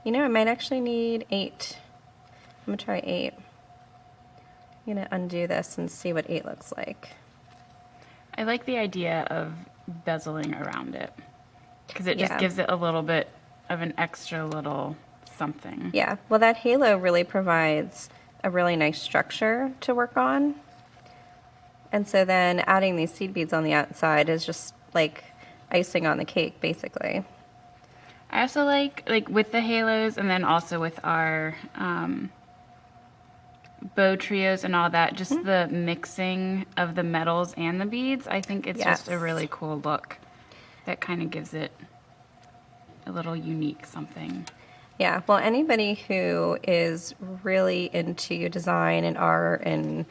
you know, I might actually need 8. I'm going to try 8. I'm going to undo this and see what 8 looks like. I like the idea of bezeling around it because it just Yeah. gives it a little bit of an extra little something. Yeah, well, that halo really provides a really nice structure to work on. And so then adding these seed beads on the outside is just like icing on the cake, basically. I also like with the halos and then also with our bow trios and all that, just the mixing of the metals and the beads, I think it's just a Yes. really cool look that kind of gives it a little unique something. Yeah, well, anybody who is really into design and art and,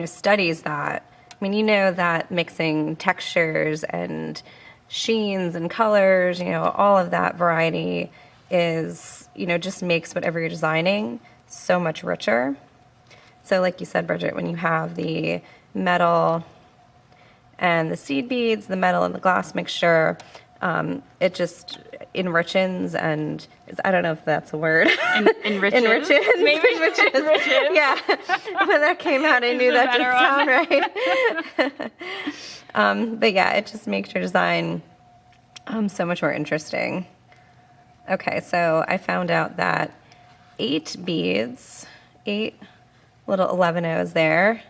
studies that, I mean, you know that mixing textures and sheens and colors, all of that variety is, just makes whatever you're designing so much richer. So like you said, Bridget, when you have the metal and the seed beads, the metal and the glass mixture, it just enriches and I don't know if that's a word. Enriches? Enriches. Maybe Enriches. Yeah. When that came out, I knew that didn't sound right. But yeah, it just makes your design so much more interesting. Okay, so I found out that 8 beads, 8 little 11-Os there,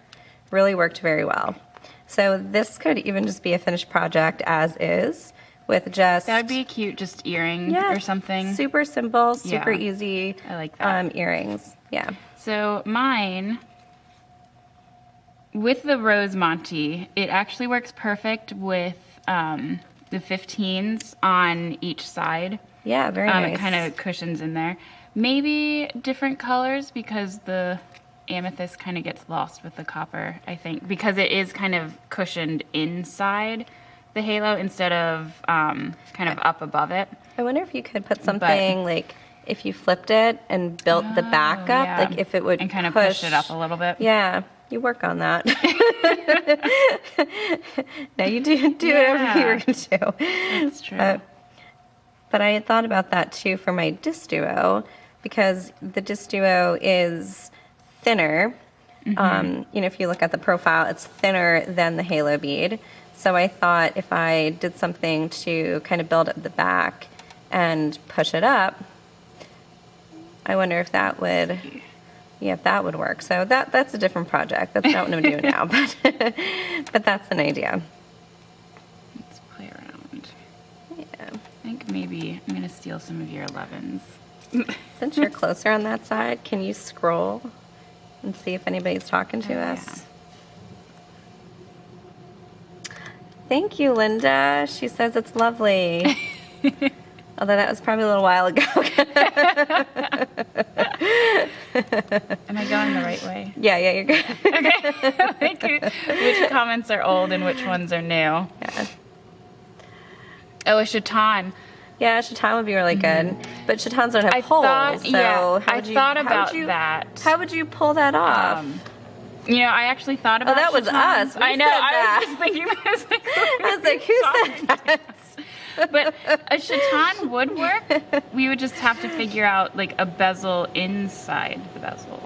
really worked very well. So this could even just be a finished project as is with just... That would be a cute just earring or something. Super simple, super Yeah. easy I like that. earrings. Yeah. So mine, with the Rose Monty, it actually works perfect with the 15s on each side. Yeah, very nice. It kind of cushions in there. Maybe different colors because the amethyst kind of gets lost with the copper, I think, because it is kind of cushioned inside the halo instead of kind of up above it. I wonder if you could put something like if you flipped it and built the back up, yeah. like if it would And kind of push it up a little bit. Yeah, you work on that. No, you do whatever you were going to do. That's true. But I had thought about that too for my disc duo because the disc duo is thinner. If you look at the profile, it's thinner than the halo bead. So I thought if I did something to kind of build up the back and push it up, I wonder if that would, if that would work. So that's a different project. That's not what I'm doing now, but that's an idea. Let's play around. Yeah. I think maybe I'm going to steal some of your 11s. Since you're closer on that side, can you scroll and see if anybody's talking to us? Thank you, Linda. She says it's lovely. Although that was probably a little while ago. Am I going the right way? Yeah, you're good. Okay. Thank you. Which comments are old and which ones are new? Yeah. Oh, a chaton. Yeah, chaton would be really good. But chatons don't have holes. I thought about that. How would you pull that off? I actually thought about that was chatons. us. We I know. said I that. was just thinking this. I was like, who said that? But a chaton would work. We would just have to figure out like a bezel inside the bezel.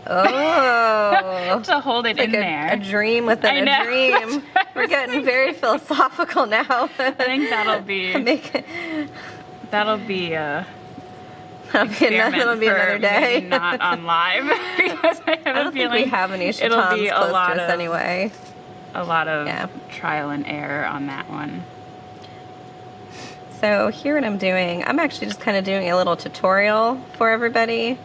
Oh. To hold it It's in like there. a dream within I a know. dream. We're getting very philosophical now. I think that'll be That'll be another day. Maybe not on live because I have I a don't think feeling we have any it'll chatons be close a lot to us of anyway. a lot of trial and error on that one. So here what I'm doing, I'm actually just kind of doing a little tutorial for everybody.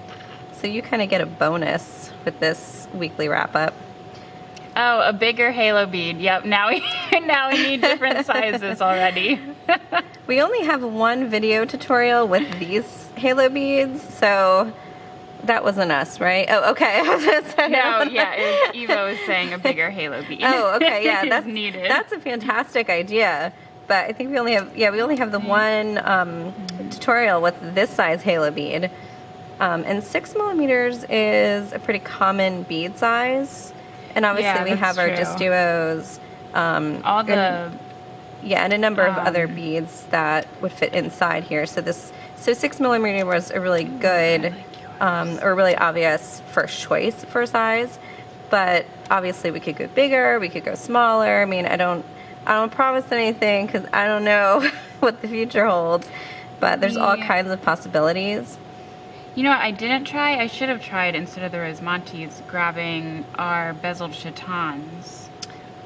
So you kind of get a bonus with this weekly wrap up. Oh, a bigger halo bead. Yep. Now we need different sizes already. We only have one video tutorial with these halo beads, so that wasn't us, right? Oh, okay. I was gonna say, Evo is saying a bigger halo bead. Oh, okay, yeah, that's needed. That's a fantastic idea. But I think we only have the one tutorial with this size halo bead, and 6 millimeters is a pretty common bead size. And obviously we have our disc duos, and a number of other beads that would fit inside here. So 6 millimeter was a really good, or really obvious first choice for size. But obviously we could go bigger, we could go smaller. I mean, I don't promise anything because I don't know what the future holds. But there's all kinds of possibilities. You know what I didn't try? I should have tried, instead of the Rosemontes, grabbing our bezeled chatons.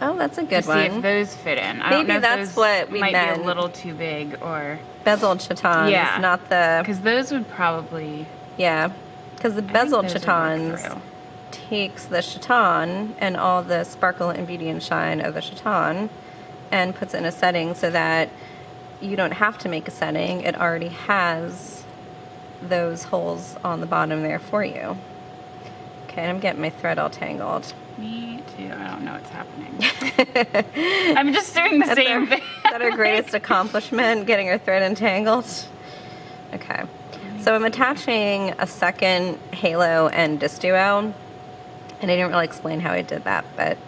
Oh, that's a good to one. see if those fit in. I Maybe don't know if that's those what we might meant. be a little too big, or Bezeled chatons, not the... because those would probably... Yeah, because the bezeled those would work chatons, through. takes the chiton and all the sparkle and beauty and shine of the chiton and puts it in a setting so that you don't have to make a setting. It already has those holes on the bottom there for you. Okay, and I'm getting my thread all tangled. Me too. I don't know what's happening. I'm just doing the same thing. Is that our greatest accomplishment, getting our thread entangled? Okay. So I'm attaching a second halo and disc duo, and I didn't really explain how I did that, but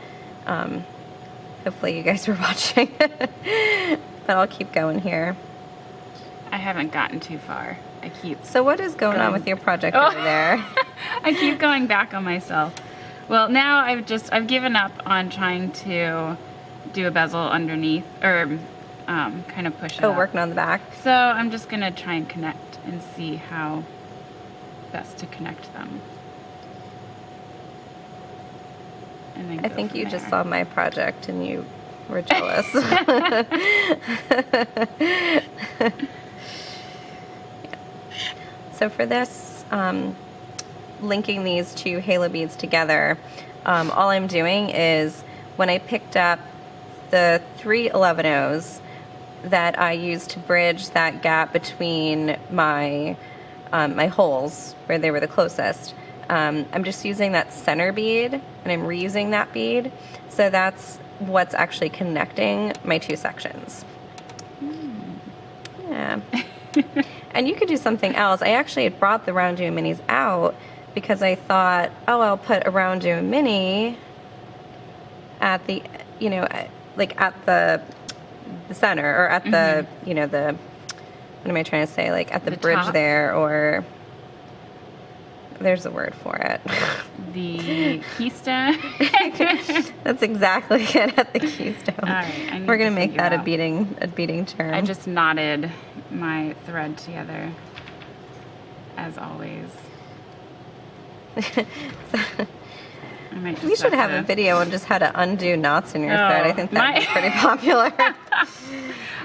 hopefully you guys were watching. But I'll keep going here. I haven't gotten too far. So what is going on with your project over there? I keep going back on myself. Well, now I've given up on trying to do a bezel underneath, or kind of push it up. Working on the back. So I'm just gonna try and connect and see how best to connect them. And then I think you just saw my project and you were jealous. So for this, linking these two halo beads together, all I'm doing is when I picked up the 3 11/0s that I used to bridge that gap between my my holes where they were the closest, I'm just using that center bead and I'm reusing that bead. So that's what's actually connecting my two sections. Yeah. And you could do something else. I actually had brought the round Duo minis out because I thought, oh, I'll put a round Duo mini at the, like at the center, or at the, the, what am I trying to say? Like at the bridge top? there, or there's a word for it. The keystone. That's exactly it, at the keystone. All right, we're gonna make that a beading term. I just knotted my thread together, as always. We should have a video on just how to undo knots in your thread. I think that would be pretty popular.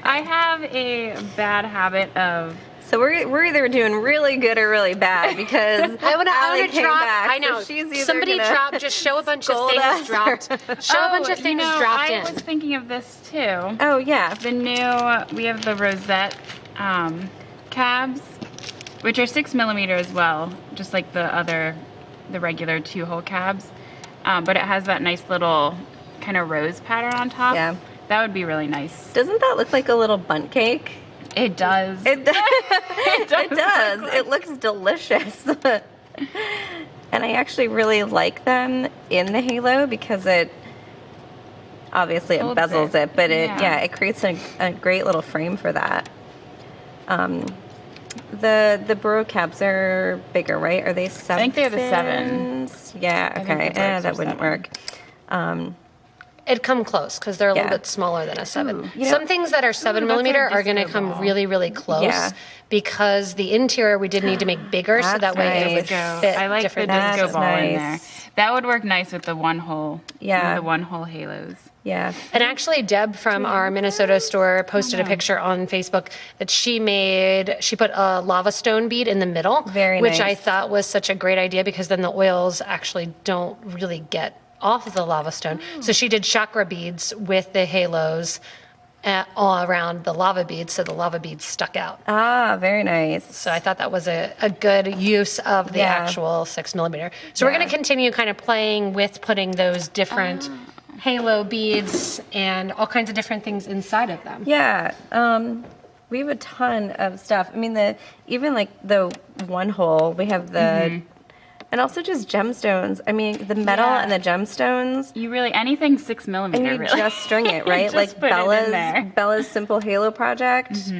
I have a bad habit of. So we're either doing really good or really bad, because I want to drop. Back, I know. So she's Somebody dropped. Just show a bunch of things dropped. Show a bunch of things dropped in. I was thinking of this too. Oh yeah. The new, we have the rosette cabs, which are 6 millimeter as well, just like the regular 2-hole cabs. But it has that nice little kind of rose pattern on top. Yeah. That would be really nice. Doesn't that look like a little bundt cake? It does. It does. It does. Like It looks delicious. And I actually really like them in the halo because it obviously embezels it, but it creates a great little frame for that. The burrow cabs are bigger, right? Are they 7? I think they're the 7s. Yeah, okay. That wouldn't work. It'd come close because they're a little bit smaller than a 7. Ooh. Some things that are 7 millimeter are going to come really, really close because the interior we did need to make bigger so that way it would fit. I like the different disco ball in there. Nice. That would work nice with the 1-hole. Yeah. The 1-hole halos. Yeah. And actually, Deb from our Minnesota store posted a picture on Facebook that she put a lava stone bead in the middle, which I thought was such a great idea because then the oils actually don't really get off of the lava stone. So she did chakra beads with the halos all around the lava beads, so the lava beads stuck out. Ah, very nice. So I thought that was a good use of the actual 6 millimeter. So we're going to continue kind of playing with putting those different halo beads and all kinds of different things inside of them. Yeah. We have a ton of stuff. I mean, even like the 1-hole, we have the, and also just gemstones. I mean, the metal and the gemstones. You really, anything 6 millimeter, and you really. just string it, right? Like Bella's Simple Halo Project.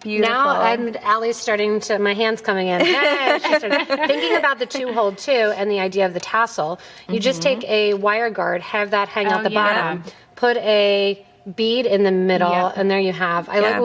Beautiful. Now Allie's starting to, my hand's coming in. Hey, she started thinking about the 2-hole too and the idea of the tassel. You just take a wire guard, have that hang out the bottom, put a bead in the middle, Yep. and there you have. I Yeah.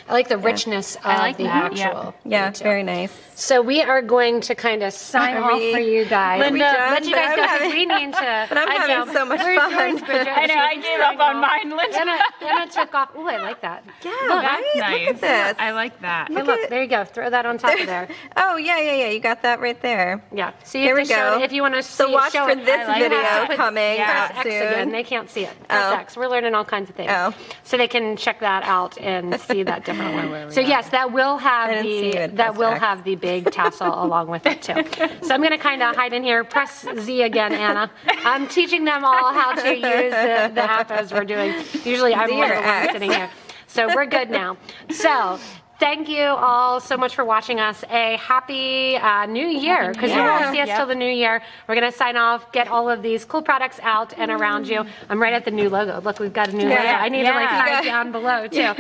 like the richness of like the that, yeah. actual. Yeah, bead, too. very nice. So we are going to kind of sign Are off we- for you guys. Are we Linda, done? Let you But guys I'm go because having- we need to. But I'm I having know. so much Where's fun. yours, Bridget? I know, I gave up on mine, Linda. Anna took off. Ooh, I like that. Yeah, Look, right? Nice. Look at this. I like that. Hey, look, there you go. Throw that on top of there. Oh, yeah. You got that right there. Yeah. So you Here have we to show go. it if you want to see So watch show for it. this I like video that. coming Yeah. Press X soon. again. They can't see it. Press Oh. X. We're learning all kinds of things. Oh. So they can check that out and see that different where one. we So are. yes, that will have I didn't see you at that press will X. have the big tassel along with it too. So I'm going to kind of hide in here. Press Z again, Anna. I'm teaching them all how to use the app as we're doing. Usually I'm Z one of or the ones X? sitting here. So we're good now. So thank you all so much for watching us. A happy new year, because you won't see us Yep. till the new year. We're going to sign off, get all of these cool products out and around you. I'm right at the new logo. Look, we've got a new logo. I need to like Yeah. hide it down below too.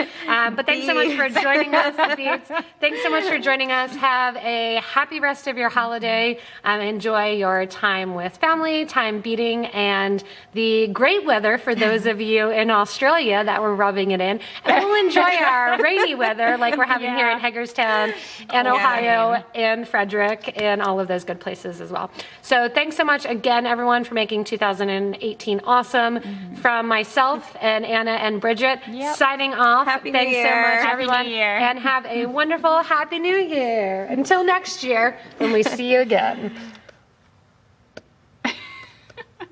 But thanks so much for Beads. joining us, the Beads. Thanks so much for joining us. Have a happy rest of your holiday. Enjoy your time with family, time beading, and the great weather for those of you in Australia that were rubbing it in. And we'll enjoy our rainy weather like we're having here in Hagerstown and Ohio and Frederick and all of those good places as well. So thanks so much again, everyone, for making 2018 awesome. From myself and Anna and Bridget, signing off. Happy New Thanks so Year. much, Happy everyone. New Year. And have a wonderful Happy New Year. Until next year when we see you again.